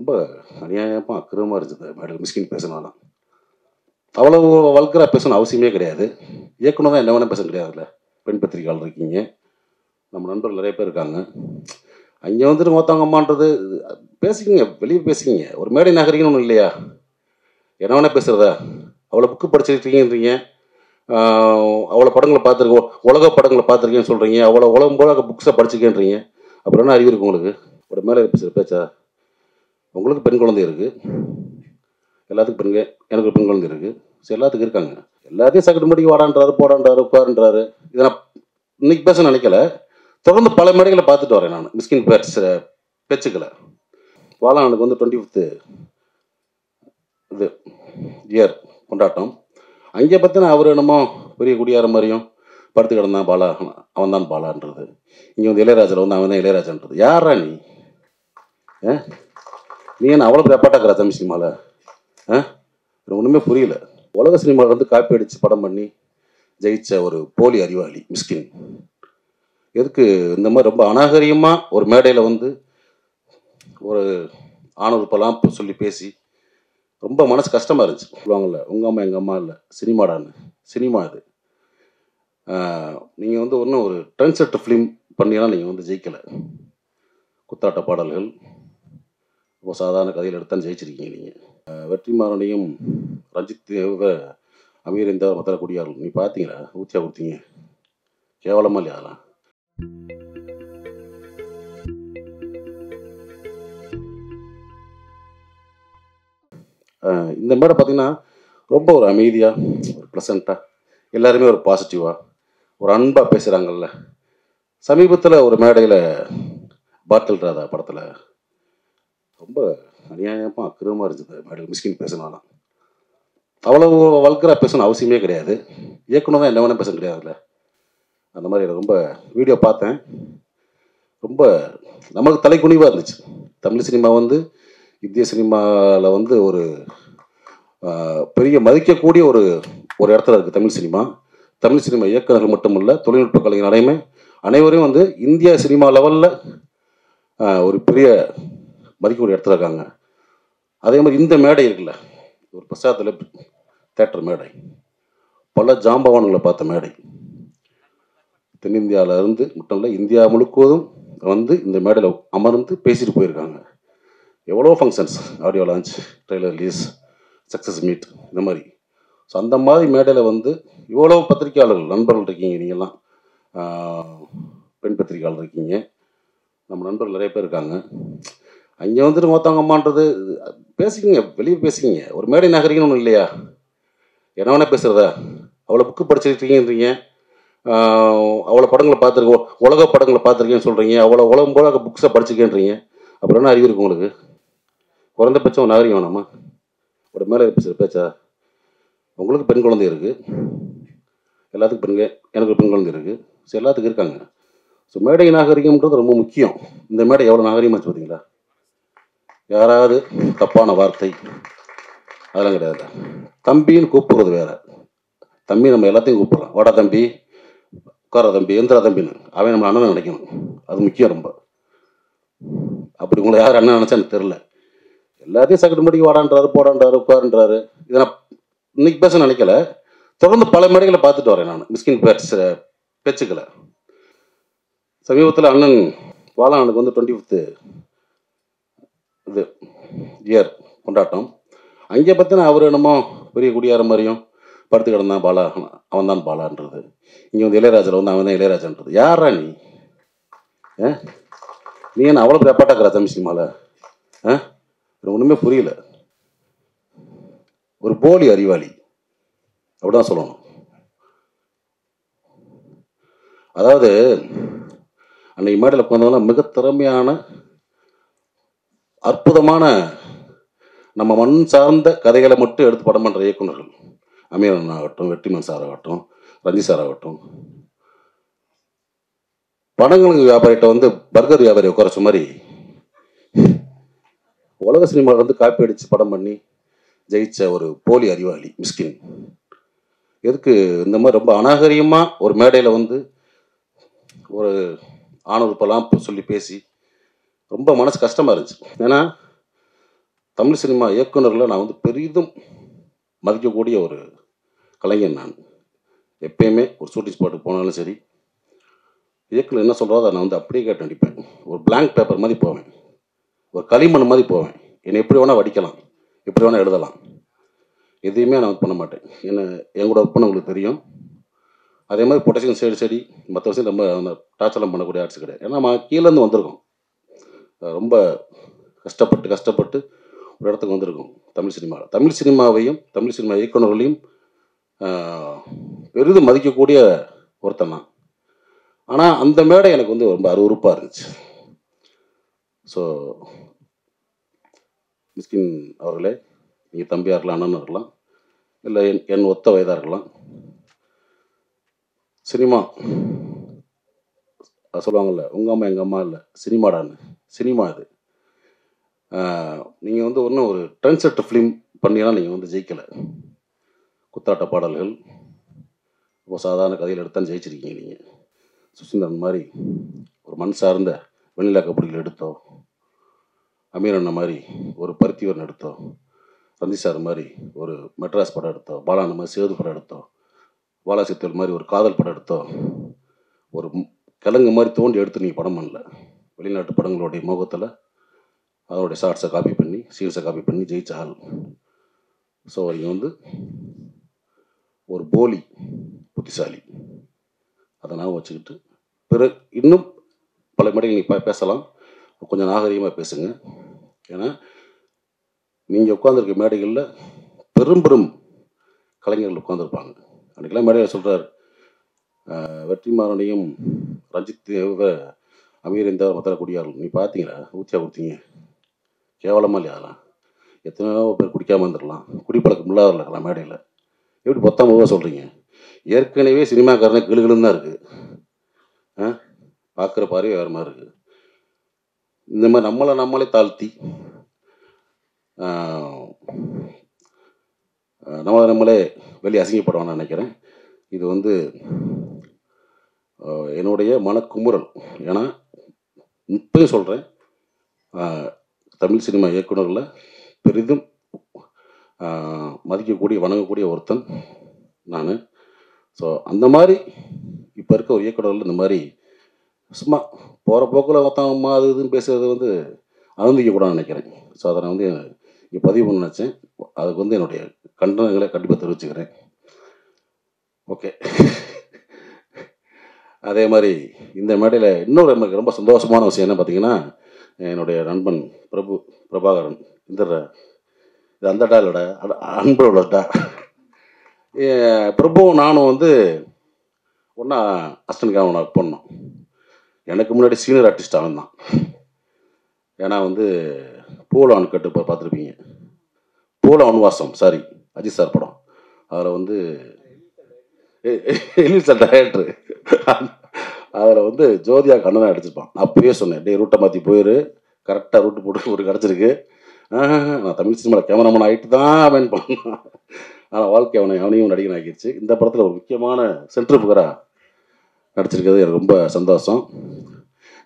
ரொம்ப அநியாயமாக அக்கிரமாக இருந்துச்சு மேடம் மிஸ்கின் பேசினாலும். அவ்வளவு வல்கரா பேசணும் அவசியமே கிடையாது. இயக்குனர் தான் என்ன வேணால் பேச கிடையாதுல்ல. பெண் பத்திரிகையாளர் இருக்கீங்க, நம்ம நண்பர்கள் நிறைய பேர் இருக்காங்க. அங்கே வந்துட்டு மொத்தவங்க அம்மான்றது பேசிக்கிங்க, வெளியே பேசிக்கிங்க. ஒரு மேடை நாகரிகம்னு ஒன்று இல்லையா? என்ன வேணால் பேசுகிறதா? அவ்வளோ புக்கு படிச்சிருக்கீங்கன்றீங்க, அவ்வளோ படங்களை பார்த்துருக்கோம், உலக படங்களை பார்த்துருக்கேன்னு சொல்கிறீங்க, அவ்வளோ உலக புக்ஸை படிச்சிருக்கேன்றீங்க. அப்புறம் என்ன அறிவு இருக்கு உங்களுக்கு? ஒரு மேலே பேசுகிற பேச்சா? உங்களுக்கு பெண் குழந்தை இருக்குது, எல்லாத்துக்கும் பெண்கள், எனக்கு பெண் குழந்தை இருக்குது, ஸோ எல்லாத்துக்கும் இருக்காங்க. எல்லாத்தையும் சக்கட்டு மடிக்கு வாடான்றாரு, போடான்றாரு, உட்காருன்றாரு. இதை நான் இன்னைக்கு பேச நினைக்கல. தொடர்ந்து பல மேடைகளை பார்த்துட்டு வரேன் நான் மிஸ்கின் பேச்சுக்களை. பாலானுக்கு வந்து 25th இது இயர் கொண்டாட்டம். அங்கே பார்த்தினா அவர் என்னமோ பெரிய குடியார மாதிரியும் படுத்து கிடந்தான் பாலா, அவன் தான் பாலான்றது. இங்கே வந்து இளையராஜில் வந்து அவன் தான் இளையராஜான்றது. யாரா நீ? நீ என்ன அவ்வளோ பேப்பாட்டாக்குறா தமிழ் சினிமாவில்? ஒன்றுமே புரியல. உலக சினிமாவில் வந்து காப்பி அடித்து படம் பண்ணி ஜெயிச்ச ஒரு போலி அறிவாளி மிஸ்கின். எதுக்கு இந்த மாதிரி ரொம்ப அநாகரிகமாக ஒரு மேடையில் வந்து ஒரு ஆணவப்பெல்லாம் சொல்லி பேசி ரொம்ப மனசு கஷ்டமாக இருந்துச்சு. சொல்லுவாங்கள்ல, உங்கள் அம்மா எங்கள் அம்மா இல்லை, சினிமாடான்னு. சினிமா இது. நீங்கள் வந்து ஒன்றும் ஒரு ட்ரெண்ட் செட் ஃபிலிம் பண்ணியெல்லாம் நீங்கள் வந்து ஜெயிக்கலை. குத்தாட்ட பாடல்கள், ரொம்ப சாதாரண கதையில் எடுத்தாலும் ஜெயிச்சிருக்கீங்க நீங்கள். வெற்றிமாறனையும் ரஞ்சித் அமீர் இந்த மற்ற குடியார்கள் நீ பார்த்தீங்களா? ஊத்தியா கொடுத்தீங்க, கேவலமாக இல்லையா அதெல்லாம்? இந்த மேடை பார்த்தீங்கன்னா ரொம்ப ஒரு அமைதியாக, ஒரு ப்ளசண்ட்டாக, எல்லாருமே ஒரு பாசிட்டிவாக, ஒரு அன்பாக பேசுகிறாங்கல்ல. சமீபத்தில் ஒரு மேடையில் பாட்டில் ராதா படத்தில் ரொம்ப அநியாயமாக அக்கிரமாக இருந்துச்சு மேடையில் மிஸ்கின் பேசினாலும். அவ்வளவு வல்கரா பேசணும் அவசியமே கிடையாது. இயக்குனர் தான் என்ன வேணால் பேச கிடையாதுல்ல. அந்த மாதிரி ரொம்ப வீடியோ பார்த்தேன். ரொம்ப நமக்கு தலைக்குனிவாக இருந்துச்சு. தமிழ் சினிமா வந்து இந்திய சினிமாவில் வந்து ஒரு பெரிய மதிக்கக்கூடிய ஒரு ஒரு இடத்துல இருக்குது தமிழ் சினிமா. தமிழ் சினிமா இயக்குநர்கள் மட்டுமல்ல, தொழில்நுட்ப கலைஞர் அனைவரையும் வந்து இந்திய சினிமா லெவலில் ஒரு பெரிய மதிக்கக்கூடிய இடத்துல இருக்காங்க. அதே மாதிரி இந்த மேடை இருக்குல்ல, ஒரு பிரசாத்தில் தேட்டர் மேடை, பல ஜாம்பவான்களை பார்த்த மேடை. தென்னிந்தியாவில் இருந்து மட்டும் இல்லை, இந்தியா முழுவதும் வந்து இந்த மேடையில் அமர்ந்து பேசிட்டு போயிருக்காங்க. எவ்வளோ functions, audio launch, trailer release, success meet, இந்த மாதிரி. ஸோ அந்த மாதிரி மேடையில் வந்து இவ்வளோ பத்திரிகையாளர்கள் நண்பர்கள் இருக்கீங்க. நீங்கள்லாம் பெண் பத்திரிகையாளர் இருக்கீங்க, நம்ம நண்பர்கள் நிறைய பேர் இருக்காங்க. அங்கே வந்துட்டு மொத்தவங்க அம்மான்றது பேசிக்கிங்க, வெளியே பேசிக்கிங்க. ஒரு மேடை நாகரிகம்னு ஒன்று இல்லையா? என்ன வேணால் பேசுகிறதா? அவ்வளோ புக்கு படிச்சிருக்கீங்கன்றீங்க, அவ்வளோ படங்களை பார்த்துருக்கோம், உலக படங்களை பார்த்துருக்கேன்னு சொல்கிறீங்க, அவ்வளோ உலக புக்ஸை படிச்சிருக்கேன்றீங்க. அப்புறம் என்ன அறிவு இருக்கு உங்களுக்கு? குறைந்தபட்சம் ஒரு நாகரிகம் வேணாமா? ஒரு மேலே பேசுகிற பேச்சா? உங்களுக்கு பெண் குழந்தை இருக்குது, எல்லாத்துக்கும் பெண்கள், எனக்கு பெண் குழந்தை இருக்குது, ஸோ எல்லாத்துக்கும் இருக்காங்க. ஸோ மேடை நாகரிகம்ன்றது ரொம்ப முக்கியம். இந்த மேடை எவ்வளோ நாகரிகமாச்சு பார்த்தீங்களா? யாராவது தப்பான வார்த்தை அதெல்லாம் கிடையாது. தம்பின்னு கூப்பிடுறது வேற. தம்பி நம்ம எல்லாத்தையும் கூப்பிட்றோம், வாடா தம்பி, உட்கார தம்பி, எந்திரா தம்பின்னு. அவன் நம்ம அண்ணன் நினைக்கணும், அது முக்கியம் ரொம்ப. அப்படி உங்களை யார் அண்ணன் நினச்சா எனக்கு தெரில. எல்லாத்தையும் சக்கட்டு மடிக்கு வாடான்றாரு, போடான்றாரு, உட்காருன்றாரு. இதை நான் இன்னைக்கு பேச நினைக்கல. தொடர்ந்து பல மேடைகளை பார்த்துட்டு வரேன் நான் மிஸ்கின் பேச்சுக்களை. சமீபத்தில் அண்ணன் பாலானுக்கு வந்து 25th இது இயர் கொண்டாட்டம். அங்கே பார்த்தினா அவர் என்னமோ பெரிய குடியார மாதிரியும் படுத்து கிடந்தான் பாலா, அவன் தான் பாலான்றது. இங்கே வந்து இளையராஜில் வந்து அவன் தான் இளையராஜான்றது. யாரா நீ? நீ என்ன அவ்வளோ பேப்பாட்டாக்குறா தமிழ் சினிமாவில்? ஒன்றுமே புரியல. ஒரு போலி அறிவாளி அப்படிதான் சொல்லணும். அதாவது அன்னைக்கு மேடையில் உட்காந்தவங்க மிக திறமையான, அற்புதமான, நம்ம மண் சார்ந்த கதைகளை மட்டும் எடுத்து படம் பண்ணுற இயக்குநர்கள். அமீரன் ஆகட்டும், வெற்றிமாறன் சார் ஆகட்டும், ரஞ்சித் சார் ஆகட்டும். படங்களுக்கு வியாபாரிகிட்ட வந்து பர்கர் வியாபாரி உட்காரச்ச மாதிரி உலக சினிமாவில் வந்து காப்பி அடித்து படம் பண்ணி ஜெயிச்ச ஒரு போலி அறிவாளி மிஸ்கின். எதுக்கு இந்த மாதிரி ரொம்ப அநாகரிகமாக ஒரு மேடையில் வந்து ஒரு ஆணவப்பெல்லாம் சொல்லி பேசி ரொம்ப மனசு கஷ்டமாக இருந்துச்சு. ஏன்னா தமிழ் சினிமா இயக்குனரில் நான் வந்து பெரிதும் மதிக்கக்கூடிய ஒரு கலைஞன் நான். எப்பயுமே ஒரு ஷூட்டிங் ஸ்பாட்டுக்கு போனாலும் சரி, இயக்குனர் என்ன சொல்கிறதோ அதை நான் வந்து அப்படியே கேட்டு நடிப்பேன். ஒரு பிளாங்க் பேப்பர் மாதிரி போவேன், ஒரு களிமண் மாதிரி போவேன். என்னை எப்படி வேணால் வடிக்கலாம், எப்படி வேணால் எழுதலாம், எதையுமே நான் பண்ண மாட்டேன். என் கூட ஒர்க் பண்ணவங்களுக்கு தெரியும். அதே மாதிரி பொட்டேஷன் சரி மற்ற விஷயம் ரொம்ப அந்த டார்ச்சர்லாம் பண்ணக்கூடிய ஆர்ட்ஸ் கிடையாது. ஏன்னா நம்ம கீழேருந்து வந்திருக்கோம், ரொம்ப கஷ்டப்பட்டு ஒரு இடத்துக்கு வந்திருக்கோம். தமிழ் சினிமாவையும் தமிழ் சினிமா இயக்குநர்களையும் பெரிதும் மதிக்கக்கூடிய ஒருத்தன் நான். ஆனால் அந்த மேடை எனக்கு வந்து ரொம்ப அருவருப்பாக இருந்துச்சு. ஸோ மிஸ்கின் அவர்களே, நீங்கள் தம்பியாக இருக்கலாம், அண்ணனாக இருக்கலாம், இல்லை என் ஒத்த வயதாக இருக்கலாம், சினிமா சொல்லுவாங்கள்ல, உங்கள் அம்மா எங்கள் அம்மா இல்லை சினிமாடான்னு, சினிமா இது. நீங்கள் வந்து ஒன்றும் ஒரு ட்ரெண்ட் செட் ஃபிலிம் பண்ணினா நீங்கள் வந்து ஜெயிக்கலை. குத்தாட்ட பாடல்கள், இப்போ சாதாரண கதையில் எடுத்தால் ஜெயிச்சிருக்கீங்க நீங்கள். சுசீந்திரன் மாதிரி ஒரு மண் சார்ந்த வெண்ணிலா கபடியில் எடுத்தோம், அமீர் அண்ணன் மாதிரி ஒரு பருத்திவரன் எடுத்தோம், ரஞ்சித் சார் மாதிரி ஒரு மெட்ராஸ் படம் எடுத்தோம், பாலான மாதிரி சேது படம் எடுத்தோம், பாலாசித்தல் மாதிரி ஒரு காதல் படம் எடுத்தோம், ஒரு கிழங்கு மாதிரி தோண்டி எடுத்து நீங்கள் படம் பண்ணல. வெளிநாட்டு படங்களுடைய முகத்தில் அதனுடைய ஷார்ட்ஸை காப்பி பண்ணி சீன்ஸை காப்பி பண்ணி ஜெயிச்ச ஆள். ஸோ நீங்கள் வந்து ஒரு போலி புத்திசாலி, அதை நான் வச்சுக்கிட்டு பிறகு இன்னும் பல மேடைகள் நீங்கள் பேசலாம், கொஞ்சம் நாகரிகமாக பேசுங்க. ஏன்னா நீங்கள் உட்காந்துருக்க மேடைகளில் பெரும் கலைஞர்கள் உட்காந்துருப்பாங்க. அன்றைக்கெல்லாம் மேடையில் சொல்கிறார், வெற்றிமாறனையும் ரஞ்சித் தேவ அமீர் இந்த மற்ற குடியார்கள் நீ பார்த்தீங்களா, ஊற்றியா கொடுத்தீங்க, கேவலமாக இல்லையா? அதெல்லாம் எத்தனையோ பேர் குடிக்காமல் இருந்துடலாம், குடிப்பழக்கம் இல்லாத இருக்கலாம், மேடையில் எப்படி பொத்தாம சொல்கிறீங்க? ஏற்கனவே சினிமாக்காரனே கிளுகிளுன்னு தான் இருக்குது, பார்க்குற பார்வை வேறு மாதிரி இருக்குது. இந்த மாதிரி நம்மளே தாழ்த்தி நம்மளே வெளியே அசிங்கப்படுவான்னு நினைக்கிறேன். இது வந்து என்னுடைய மனக்குமுறல். ஏன்னா இப்பயும் சொல்கிறேன், தமிழ் சினிமா இயக்குநரில் பெரிதும் மதிக்கக்கூடிய வணங்கக்கூடிய ஒருத்தன் நான். ஸோ அந்த மாதிரி இப்போ இருக்க ஒரு இயக்குநர்கள் இந்த மாதிரி சும்மா போகிற போக்கில் மொத்தமாக அது இதுன்னு பேசுகிறது வந்து அனுமதிக்கக்கூடாதுன்னு நினைக்கிறேன். ஸோ அதை நான் வந்து இங்கே பதிவு பண்ண நினச்சேன். அதுக்கு வந்து என்னுடைய கண்டனங்களை கண்டிப்பாக தெரிவிச்சுக்கிறேன். ஓகே. அதே மாதிரி இந்த மேடையில் இன்னொரு எனக்கு ரொம்ப சந்தோஷமான விஷயம் என்ன பார்த்தீங்கன்னா, என்னுடைய நண்பன் பிரபாகரன் இந்த இது அந்த டாலோட அன்போட டா பிரபு நானும் வந்து ஒன்றா அஸ்டன்காக ஒன்றா பண்ணோம். எனக்கு முன்னாடி சீனியர் ஆர்டிஸ்ட் அவன் தான். ஏன்னா வந்து பூல அணுக்கட்டு இப்போ பார்த்துருப்பீங்க, பூல அணுவாசம் சாரி அஜித் சார் படம், அதில் வந்து டைரக்டரு அதில் வந்து ஜோதியா கண்ணதான் அடிச்சிருப்பான். நான் அப்பயே சொன்னேன், டே ரூட்டை மாற்றி போயிரு, கரெக்டாக ரூட்டு போட்டு ஒரு கிடச்சிருக்கு. நான் தமிழ் சினிமாவில் கேமராமேன் ஆகிட்டு தான் அவன் பண்ணான். ஆனால் வாழ்க்கை அவனையும் நடிகன் ஆகிடுச்சு. இந்த படத்தில் ஒரு முக்கியமான சென்ட்ரு புகராக நடிச்சிருக்கிறது எனக்கு ரொம்ப சந்தோஷம்.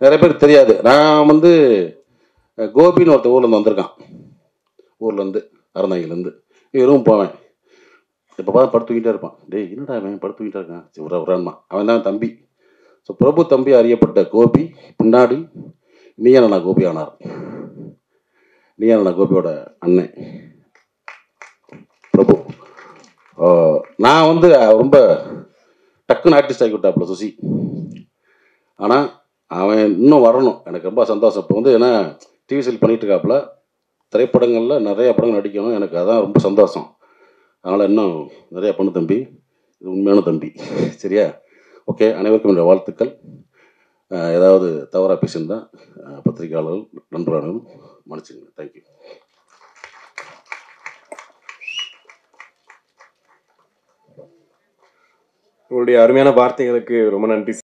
நிறைய பேருக்கு தெரியாது, நான் வந்து கோபின்னு ஒருத்தர் ஊர்லேருந்து வந்திருக்கான், ஊர்லேருந்து அறந்தாங்கிலேருந்து. ரூம் போவேன், இப்போ பார்த்து படுத்து தூங்கிட்டே இருப்பான். டேய் என்னடா அவன் படுத்து தூங்கிட்டே இருக்கான், ஒரு உரான்மா, அவன் தான் தம்பி. ஸோ பிரபு தம்பி அறியப்பட்ட கோபி பின்னாடி நீயான கோபி ஆனார். நீயான கோபியோட அண்ணன் பிரபு. நான் வந்து ரொம்ப டக்குன்னு ஆர்டிஸ்ட் ஆகி விட்டாப்புல சுசி. ஆனால் அவன் இன்னும் வரணும், எனக்கு ரொம்ப சந்தோஷம். இப்போ வந்து ஏன்னா டிவி சீரியல் பண்ணிகிட்டு இருக்காப்புல, திரைப்படங்களில் நிறைய படங்கள் நடிக்கணும், எனக்கு அதான் ரொம்ப சந்தோஷம். அதனால் இன்னும் நிறையா பண்ணு தம்பி, இது உண்மையான தம்பி, சரியா? ஓகே, அனைவருக்கும் என்னுடைய வாழ்த்துக்கள். ஏதாவது தவறாக பேசியிருந்தா பத்திரிகையாளர்கள் நண்பர்களும் மன்னிச்சுங்க. தேங்க்யூ. உங்களுடைய அருமையான வார்த்தைகளுக்கு ரொம்ப நன்றி.